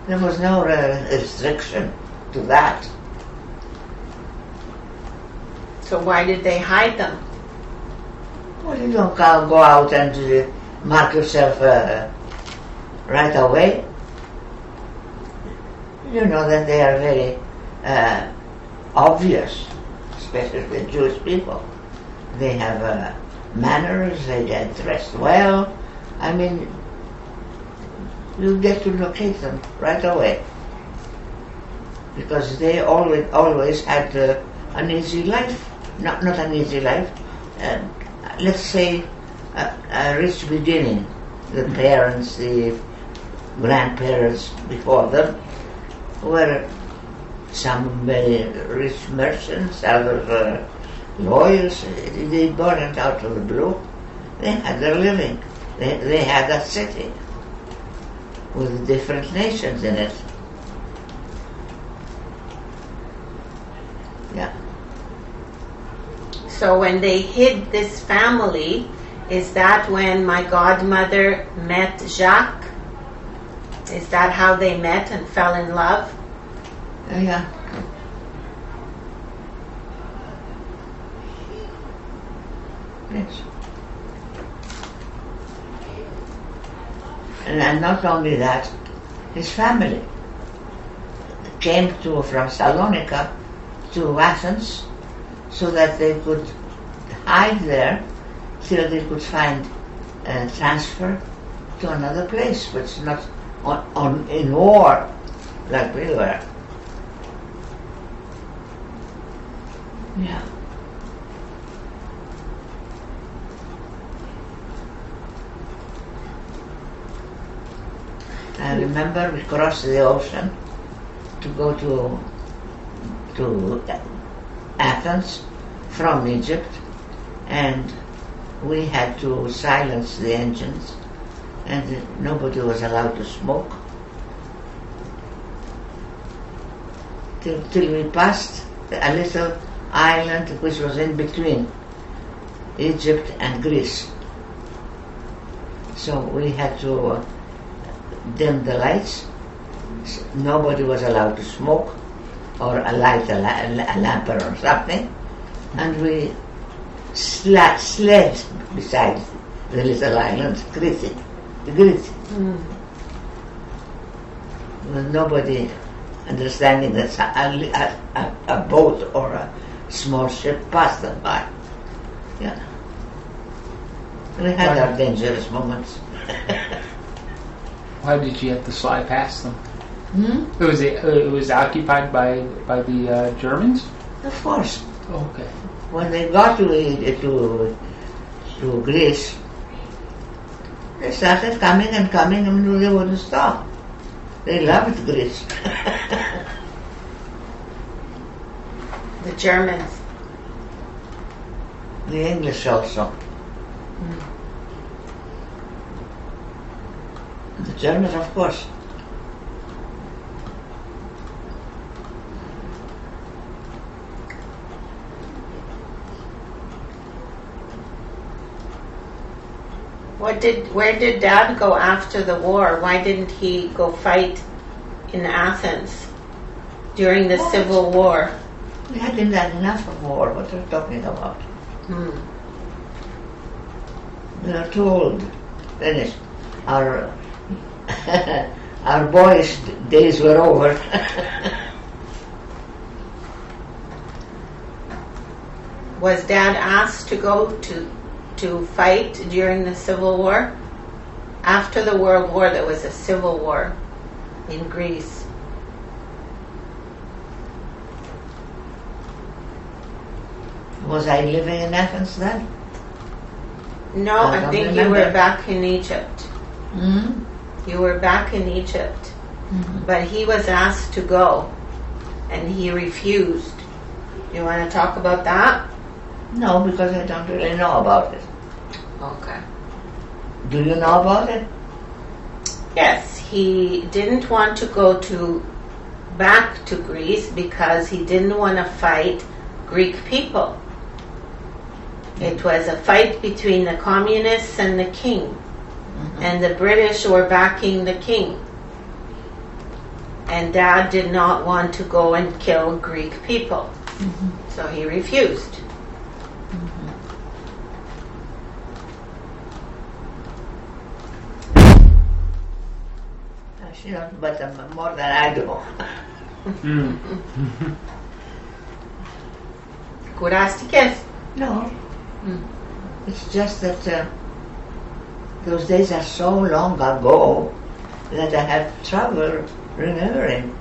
[SPEAKER 3] There was no restriction to that.
[SPEAKER 4] So why did they hide them?
[SPEAKER 3] Well, you don't go out and mark yourself right away. You know that they are very obvious, especially the Jewish people. They have manners, they get dressed well. I mean, you get to locate them right away. Because they always had an easy life. Not an easy life. Let's say a rich beginning. The parents, the grandparents before them were some very rich merchants, others lawyers. They weren't out of the blue. They had their living. They had a city with different nations in it. Yeah.
[SPEAKER 4] So when they hid this family, is that when my godmother met Jacques? Is that how they met and fell in love?
[SPEAKER 3] Yeah. Yes. And not only that, his family came from Salonika to Athens so that they could hide there till they could find a transfer to another place, which is not in war like we were. Yeah. I remember we crossed the ocean to go to Athens from Egypt, and we had to silence the engines, and nobody was allowed to smoke till we passed a little island which was in between Egypt and Greece. So we had to dim the lights. Nobody was allowed to smoke or light a lamp or something. And we sled beside the little island, Greece. With nobody understanding that a boat or a small ship passed them by. Yeah. We had our dangerous moments.
[SPEAKER 1] Why did you have to slide past them? It was occupied by the Germans?
[SPEAKER 3] Of course.
[SPEAKER 1] Oh, okay.
[SPEAKER 3] When they got to Greece, they started coming and they wouldn't stop. They loved Greece.
[SPEAKER 4] The Germans.
[SPEAKER 3] The English also. The Germans, of course.
[SPEAKER 4] Where did Dad go after the war? Why didn't he go fight in Athens during the Civil War?
[SPEAKER 3] We hadn't had enough of war. What are you talking about? We are too old. Finished. Our boyish days were over.
[SPEAKER 4] Was Dad asked to go to fight during the Civil War? After the World War, there was a civil war in Greece.
[SPEAKER 3] Was I living in Athens then?
[SPEAKER 4] No, I think you were back in Egypt. You were back in Egypt. But he was asked to go, and he refused. You want to talk about that?
[SPEAKER 3] No, because I don't really know about it.
[SPEAKER 4] Okay.
[SPEAKER 3] Do you know about it?
[SPEAKER 4] Yes, he didn't want to go back to Greece because he didn't want to fight Greek people. It was a fight between the communists and the king. And the British were backing the king. And Dad did not want to go and kill Greek people. So he refused.
[SPEAKER 3] She knows but more than I do.
[SPEAKER 4] Κουράστηκες?
[SPEAKER 3] No. It's just that those days are so long ago that I have trouble remembering.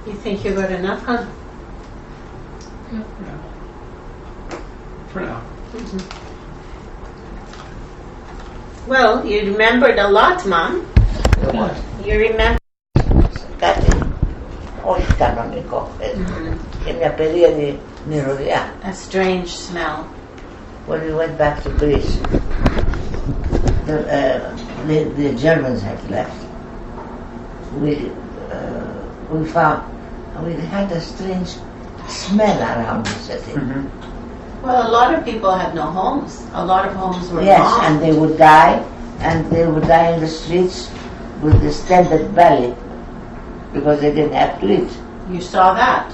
[SPEAKER 4] You think you got enough, huh?
[SPEAKER 1] Yeah, for now.
[SPEAKER 3] Well,
[SPEAKER 4] You remembered a lot, Mom.
[SPEAKER 3] what?
[SPEAKER 4] You remember.
[SPEAKER 3] Κάτι όχι κανονικό. Και μια περίεργη μυρωδιά.
[SPEAKER 4] A strange smell.
[SPEAKER 3] When we went back to Greece, the Germans had left. We had a strange smell around the city.
[SPEAKER 4] Well, a lot of people had no homes. A lot of homes were
[SPEAKER 3] Yes,
[SPEAKER 4] gone.
[SPEAKER 3] and they would die in the streets with distended belly because they didn't have to eat.
[SPEAKER 4] You saw that?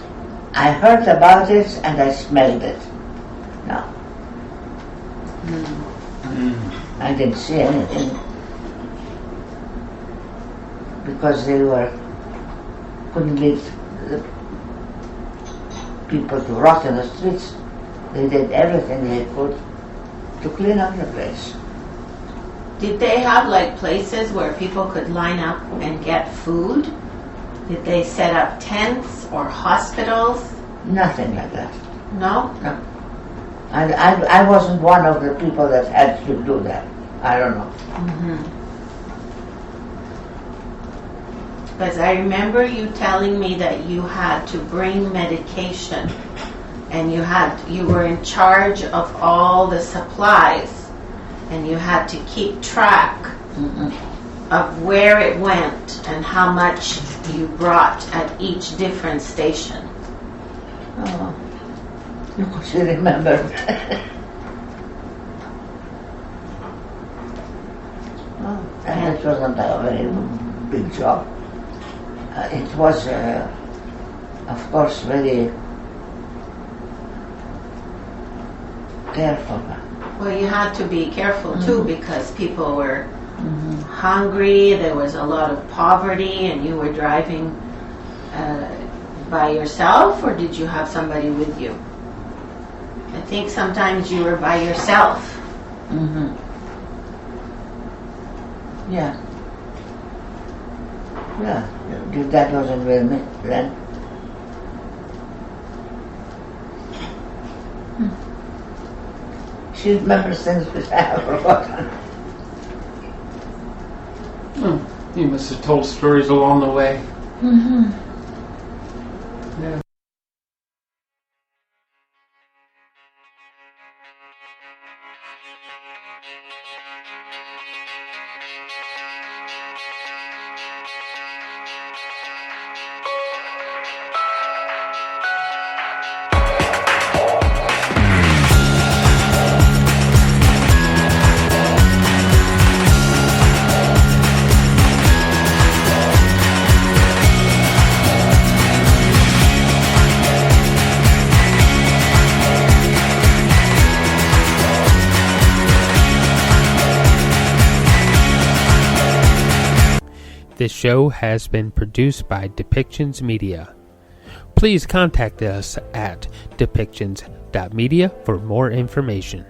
[SPEAKER 3] I heard about it and I smelled it. No. I didn't see anything because they couldn't leave the people to rot in the streets. They did everything they could to clean up the place.
[SPEAKER 4] Did they have like places where people could line up and get food? Did they set up tents or hospitals?
[SPEAKER 3] Nothing like that.
[SPEAKER 4] No?
[SPEAKER 3] No. And I wasn't one of the people that had to do that. I don't know.
[SPEAKER 4] Because I remember you telling me that you had to bring medication and you were in charge of all the supplies and you had to keep track. of where it went and how much you brought at each different station?
[SPEAKER 3] Oh, she remembered. Oh, and it wasn't a very big job. It was, of course, very careful.
[SPEAKER 4] Well, you had to be careful too, because people were hungry, there was a lot of poverty, and you were driving by yourself, or did you have somebody with you? I think sometimes you were by yourself.
[SPEAKER 3] Yeah. Yeah, your dad wasn't with me then. She remembers things which I have forgotten.
[SPEAKER 1] You must have told stories along the way. Yeah. This show has been produced by Depictions Media. Please contact us at depictions.media for more information.